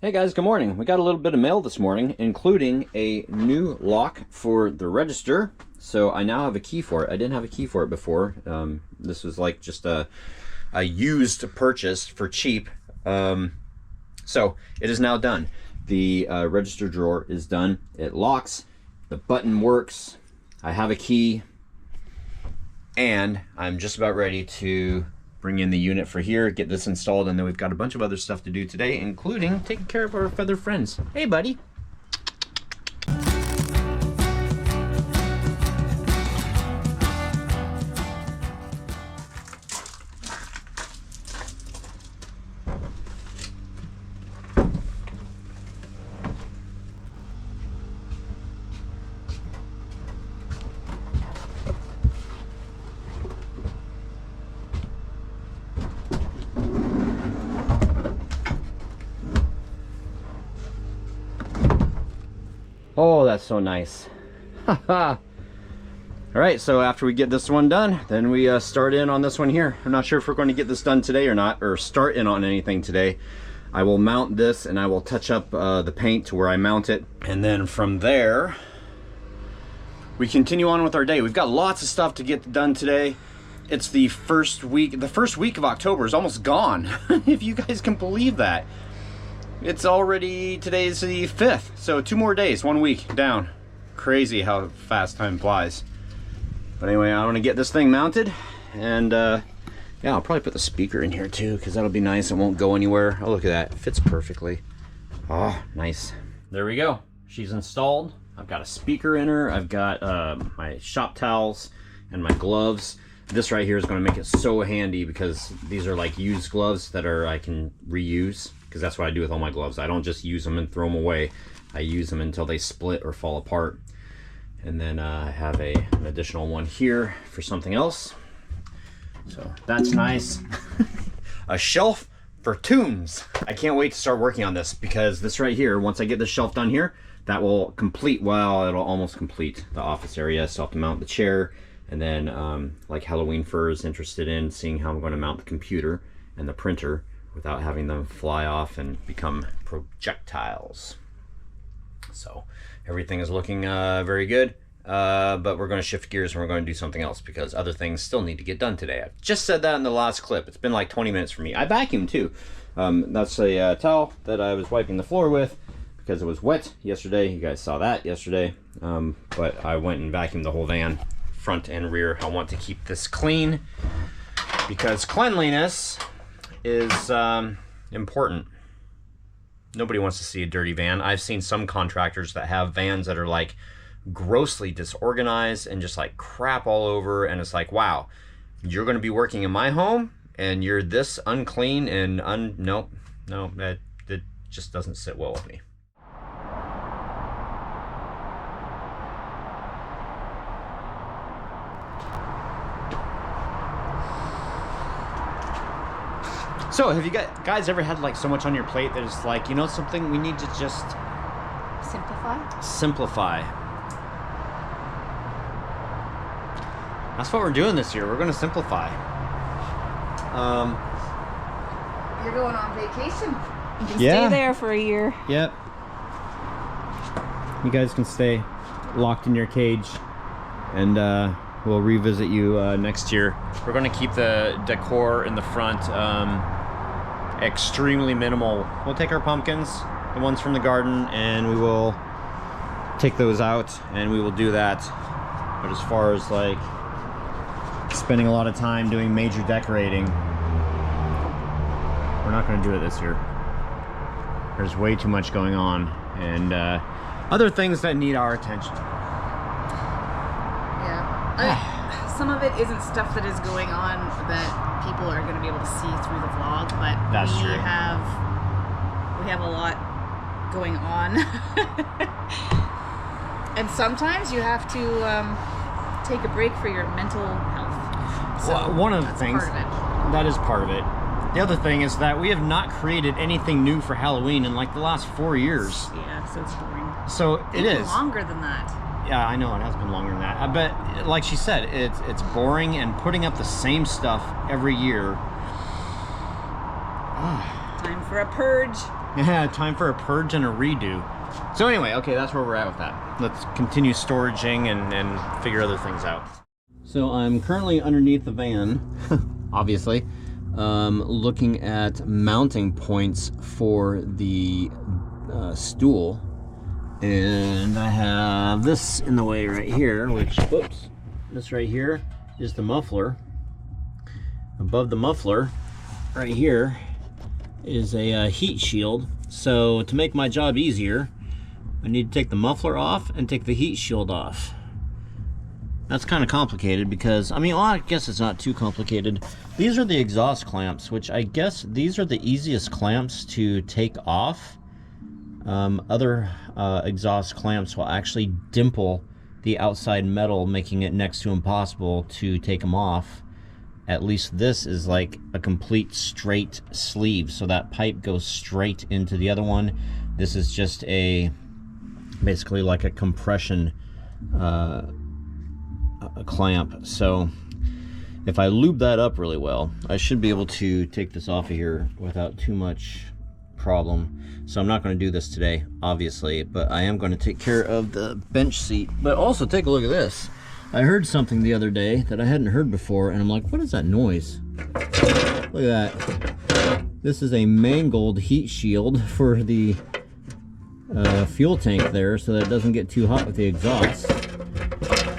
Hey guys, good morning. We got a little bit of mail this morning, including a new lock for the register. So I now have a key for it. I didn't have a key for it before. This was like just a used purchase for cheap. So it is now done. The register drawer is done. It locks. The button works. I have a key. And I'm just about ready to bring in the unit for here, get this installed, and then we've got a bunch of other stuff to do today, including taking care of our feather friends. Hey, buddy. Oh, that's so nice. All right, so after we get this one done, then we start in on this one here. I'm not sure if we're going to get this done today or not, or start in on anything today. I will mount this and I will touch up the paint to where I mount it. And then from there, we continue on with our day. We've got lots of stuff to get done today. It's the first week of October is almost gone, if you guys can believe that. It's already, today's the 5th, so 2 more days, 1 week down. Crazy how fast time flies. But anyway, I want to get this thing mounted, and yeah, I'll probably put the speaker in here too, because that'll be nice. It won't go anywhere. Oh, look at that, it fits perfectly. Oh, nice. There we go. She's installed. I've got a speaker in her. I've got my shop towels and my gloves. This right here is going to make it so handy because these are like used gloves that I can reuse. Because that's what I do with all my gloves. I don't just use them and throw them away. I use them until they split or fall apart. And then I have an additional one here for something else. So that's nice. A shelf for tunes. I can't wait to start working on this because this right here, once I get this shelf done here, that will complete, well, it'll almost complete the office area. So I'll have to mount the chair. And then like Halloween Fur is interested in seeing how I'm going to mount the computer and the printer without having them fly off and become projectiles. So everything is looking very good, but we're going to shift gears and we're going to do something else because other things still need to get done today. I just said that in the last clip. It's been like 20 minutes for me. I vacuumed too. That's a towel that I was wiping the floor with because it was wet yesterday. You guys saw that yesterday, but I went and vacuumed the whole van, front and rear. I want to keep this clean because cleanliness is important. Nobody wants to see a dirty van. I've seen some contractors that have vans that are like grossly disorganized and just like crap all over, and it's like, wow, you're going to be working in my home and you're this unclean and no, that just doesn't sit well with me. So have you guys ever had like so much on your plate that it's like, you know something, we need to just simplify. That's what we're doing this year. We're going to simplify. You're going on vacation. You can stay there for a year. Yep. You guys can stay locked in your cage, and we'll revisit you next year. We're going to keep the decor in the front extremely minimal. We'll take our pumpkins, the ones from the garden, and we will take those out and we will do that. But as far as like spending a lot of time doing major decorating, we're not going to do it this year. There's way too much going on and other things that need our attention. Yeah. Some of it isn't stuff that is going on that people are going to be able to see through the vlog, but that's true. We have a lot going on. And sometimes you have to take a break for your mental health. So well, one of the things, that is part of it. The other thing is that we have not created anything new for Halloween in like the last 4 years. Yeah, so it's boring. So it is longer than that. Yeah, I know it has been longer than that. But like she said, it's boring, and putting up the same stuff every year. Time for a purge. Yeah, time for a purge and a redo. So anyway, okay, that's where we're at with that. Let's continue storaging and figure other things out. So I'm currently underneath the van, obviously, looking at mounting points for the stool. And I have this in the way right here, which, whoops, this right here is the muffler. Above the muffler, right here, is a heat shield. So to make my job easier, I need to take the muffler off and take the heat shield off. That's kind of complicated because, I mean, well, I guess it's not too complicated. These are the exhaust clamps, which I guess these are the easiest clamps to take off. Other exhaust clamps will actually dimple the outside metal, making it next to impossible to take them off. At least this is like a complete straight sleeve, so that pipe goes straight into the other one. This is just basically like a compression a clamp. So if I lube that up really well, I should be able to take this off of here without too much problem. So I'm not going to do this today, obviously, but I am going to take care of the bench seat. But also take a look at this. I heard something the other day that I hadn't heard before, and I'm like, what is that noise? Look at that. This is a mangled heat shield for the fuel tank there, so that it doesn't get too hot with the exhaust.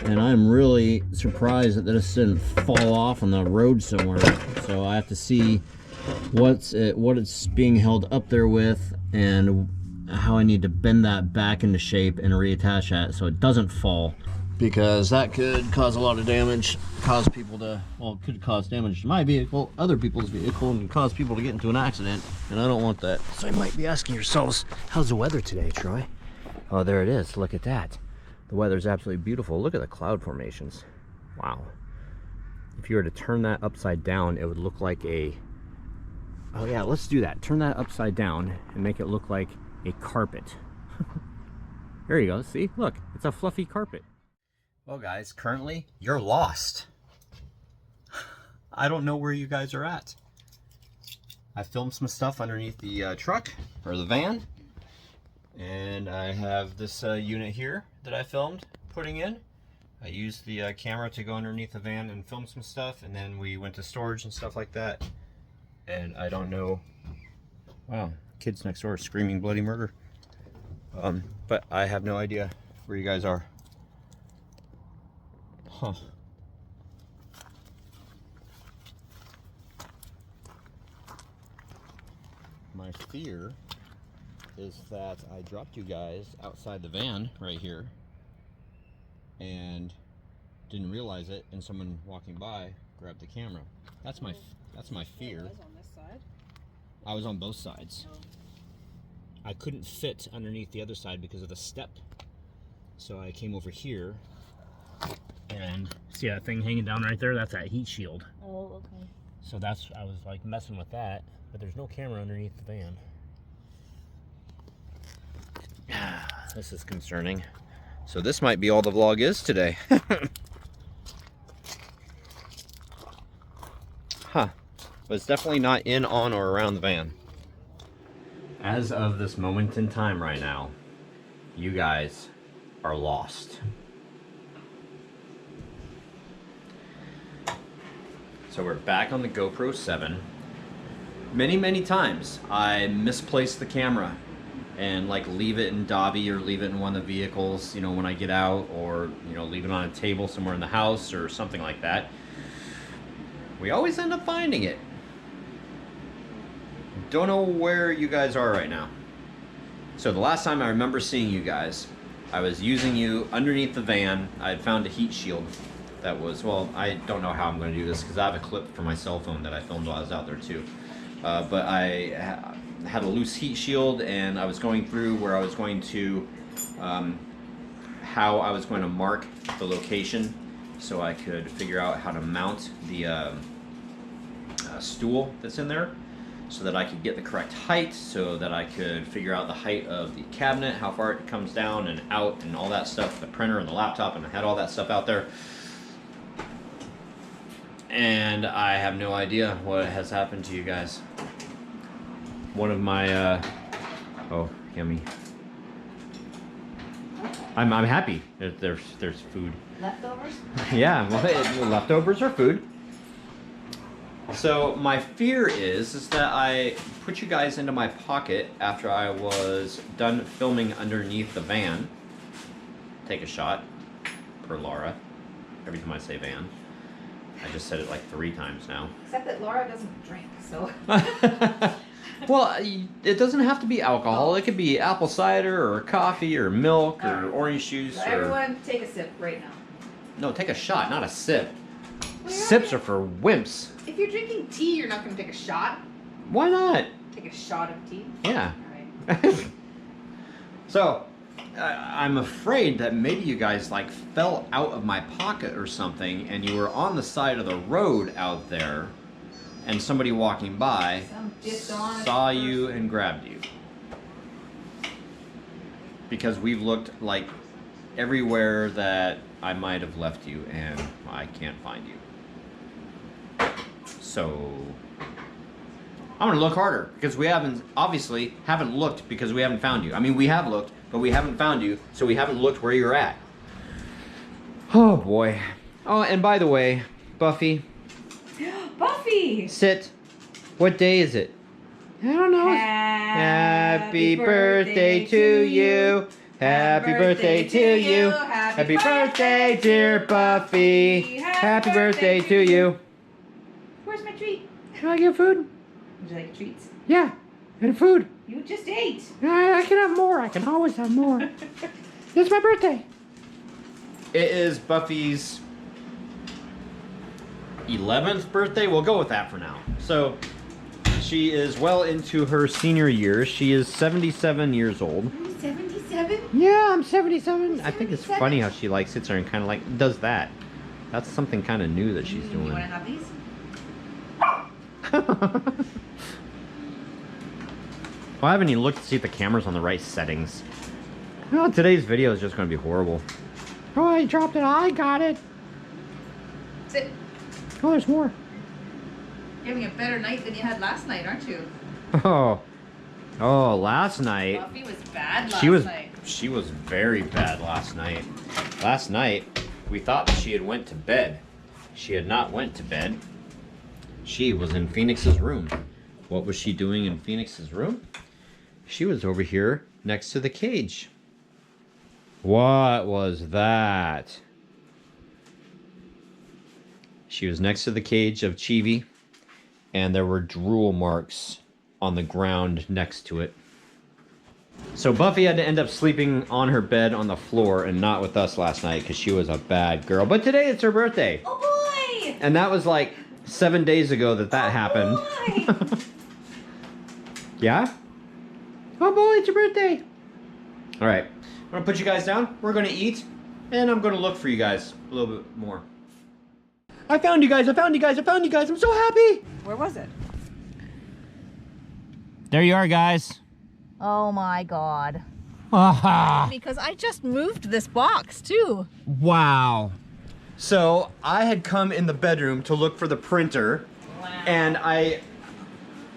And I'm really surprised that this didn't fall off on the road somewhere. So I have to see what it's being held up there with, and how I need to bend that back into shape and reattach that so it doesn't fall, because that could cause a lot of damage, cause people to, well, it could cause damage to my vehicle, other people's vehicle, and cause people to get into an accident, and I don't want that. So you might be asking yourselves, how's the weather today, Troy? Oh, there it is. Look at that. The weather's absolutely beautiful. Look at the cloud formations. Wow. If you were to turn that upside down, it would look like a, oh yeah, let's do that. Turn that upside down and make it look like a carpet. There you go. See, look, it's a fluffy carpet. Well guys, currently you're lost. I don't know where you guys are at. I filmed some stuff underneath the truck, or the van, and I have this unit here that I filmed putting in. I used the camera to go underneath the van and film some stuff, and then we went to storage and stuff like that. And I don't know, wow, kids next door screaming bloody murder. But I have no idea where you guys are. Huh. My fear is that I dropped you guys outside the van right here and didn't realize it, and someone walking by grabbed the camera. That's my fear. Was on this side? I was on both sides. Oh. I couldn't fit underneath the other side because of the step. So I came over here, and see that thing hanging down right there? That's that heat shield. Oh, okay. So that's, I was like messing with that, but there's no camera underneath the van. This is concerning. So this might be all the vlog is today. Huh. But it's definitely not in, on, or around the van. As of this moment in time right now, you guys are lost. So we're back on the GoPro 7. Many times I misplaced the camera and like leave it in Dobby or leave it in one of the vehicles, you know, when I get out, or, you know, leave it on a table somewhere in the house or something like that. We always end up finding it. Don't know where you guys are right now. So the last time I remember seeing you guys, I was using you underneath the van. I had found a heat shield that was, well, I don't know how I'm going to do this because I have a clip from my cell phone that I filmed while I was out there too. But I had a loose heat shield, and I was going through where I was going to, how I was going to mark the location so I could figure out how to mount the stool that's in there, so that I could get the correct height, so that I could figure out the height of the cabinet, how far it comes down and out and all that stuff, the printer and the laptop, and I had all that stuff out there. And I have no idea what has happened to you guys. one of my, oh, yummy. I'm happy that there's food. Leftovers? Yeah, well, leftovers are food. So my fear is that I put you guys into my pocket after I was done filming underneath the van. Take a shot per Laura. Every time I say van. I just said it like 3 times now. Except that Laura doesn't drink, so. Well, it doesn't have to be alcohol. It could be apple cider or coffee or milk or orange juice. So everyone take a sip right now. No, take a shot, not a sip. Well, Sips are for wimps. If you're drinking tea, you're not going to take a shot. Why not? Take a shot of tea. Yeah. All right. So, I'm afraid that maybe you guys like fell out of my pocket or something and you were on the side of the road out there and somebody walking by saw you and grabbed you. Because we've looked like everywhere that I might have left you and I can't find you. So I'm gonna look harder because we obviously haven't looked because we haven't found you. I mean, we have looked, but we haven't found you, so we haven't looked where you're at. Oh boy. Oh, and by the way, Buffy. Buffy! Sit. What day is it? I don't know. Happy birthday to you. Happy birthday to you. Happy birthday, dear Buffy. Happy birthday to you. Where's my treat? Can I get food? Would you like treats? Yeah, and food. You just ate. I can have more. I can always have more. It's my birthday. It is Buffy's 11th birthday. We'll go with that for now. So she is well into her senior years. She is 77 years old. 77? Yeah, I'm 77. I think it's funny how she like sits there and kind of like does that. That's something kind of new that she's doing. You want to have these? Well, I haven't even looked to see if the camera's on the right settings. Oh, today's video is just going to be horrible. Oh, I dropped it. I got it. Sit. Oh, there's more. You're having a better night than you had last night, aren't you? Oh, last night. Buffy was bad last night. She was very bad last night. Last night, we thought that she had went to bed. She had not went to bed. She was in Phoenix's room. What was she doing in Phoenix's room? She was over here next to the cage. What was that? She was next to the cage of Chibi, and there were drool marks on the ground next to it. So Buffy had to end up sleeping on her bed on the floor and not with us last night because she was a bad girl. But today it's her birthday. Oh boy! And that was like 7 days ago that happened. Boy. Yeah? Oh boy, it's your birthday. All right, I'm gonna put you guys down. We're gonna eat, and I'm gonna look for you guys a little bit more. I found you guys, I found you guys, I found you guys. I'm so happy. Where was it? There you are, guys. Oh my god. Aha. Because I just moved this box too. Wow. So I had come in the bedroom to look for the printer, and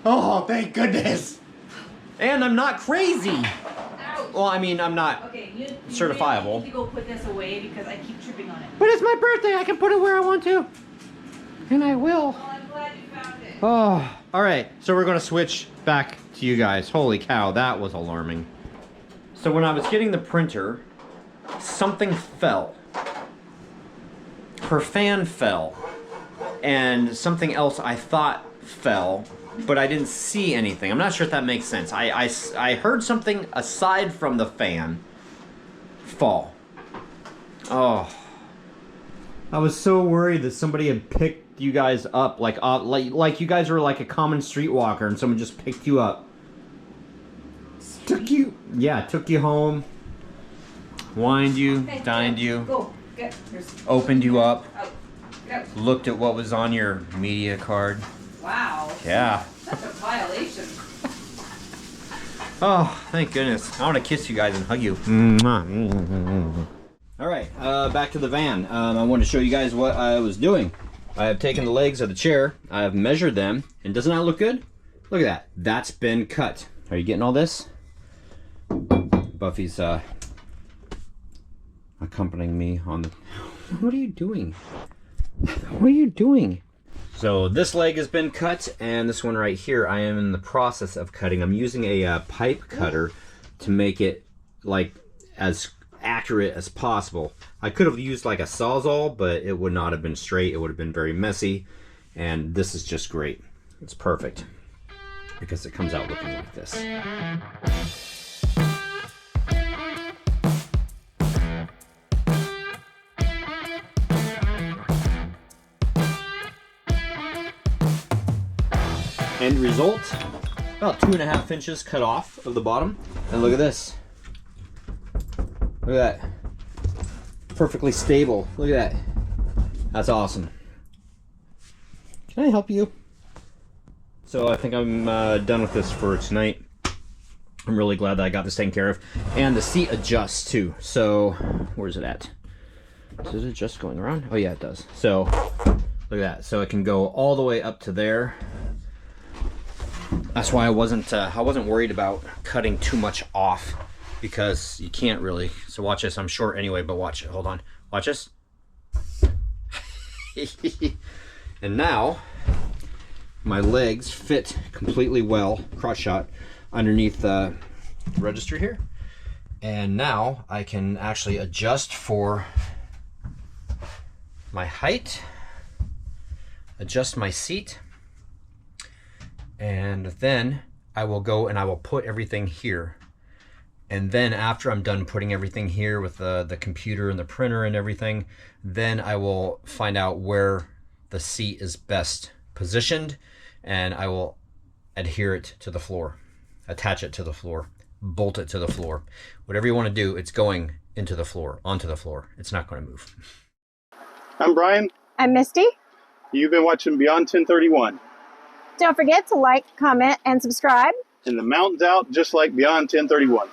oh, thank goodness. And I'm not crazy. Ouch. Well, I mean, I'm not Okay, you certifiable. really need to go put this away because I keep tripping on it. But it's my birthday. I can put it where I want to. And I will. Well, I'm glad you found it. Oh, all right. So we're going to switch back to you guys. Holy cow, that was alarming. So when I was getting the printer, something fell. Her fan fell. And something else I thought fell, but I didn't see anything. I'm not sure if that makes sense. I heard something aside from the fan fall. Oh. I was so worried that somebody had picked you guys up, like you guys were like a common streetwalker and someone just picked you up. Took you home, wined you, Hey, dined you, Go. Get. Here's. opened you up, Out. Get out. looked at what was on your media card. Wow. Yeah. That's a violation. Oh, thank goodness. I want to kiss you guys and hug you. All right, back to the van. I want to show you guys what I was doing. I have taken the legs of the chair, I have measured them, and doesn't that look good? Look at that. That's been cut. Are you getting all this? Buffy's accompanying me on the... What are you doing? What are you doing? So this leg has been cut, and this one right here, I am in the process of cutting. I'm using a pipe cutter to make it like as accurate as possible. I could have used like a Sawzall, but it would not have been straight. It would have been very messy, and this is just great. It's perfect because it comes out looking like this. End result, about 2.5 inches cut off of the bottom. And look at this. Look at that. Perfectly stable. Look at that. That's awesome. Can I help you? So I think I'm done with this for tonight. I'm really glad that I got this taken care of. And the seat adjusts too. So where's it at? Does it adjust going around? Oh yeah, it does. So look at that. So it can go all the way up to there. That's why I wasn't worried about cutting too much off, because you can't really. So watch this. I'm short anyway, but watch it. Hold on. Watch this. And now my legs fit completely well, cross shot, underneath the register here. And now I can actually adjust for my height, adjust my seat. And then I will go and I will put everything here. And then after I'm done putting everything here with the computer and the printer and everything, then I will find out where the seat is best positioned, and I will adhere it to the floor, attach it to the floor, bolt it to the floor. Whatever you want to do, it's going into the floor, onto the floor. It's not going to move. I'm Brian. I'm Misty. You've been watching Beyond 1031. Don't forget to like, comment, and subscribe. And the mountain's out just like Beyond 1031.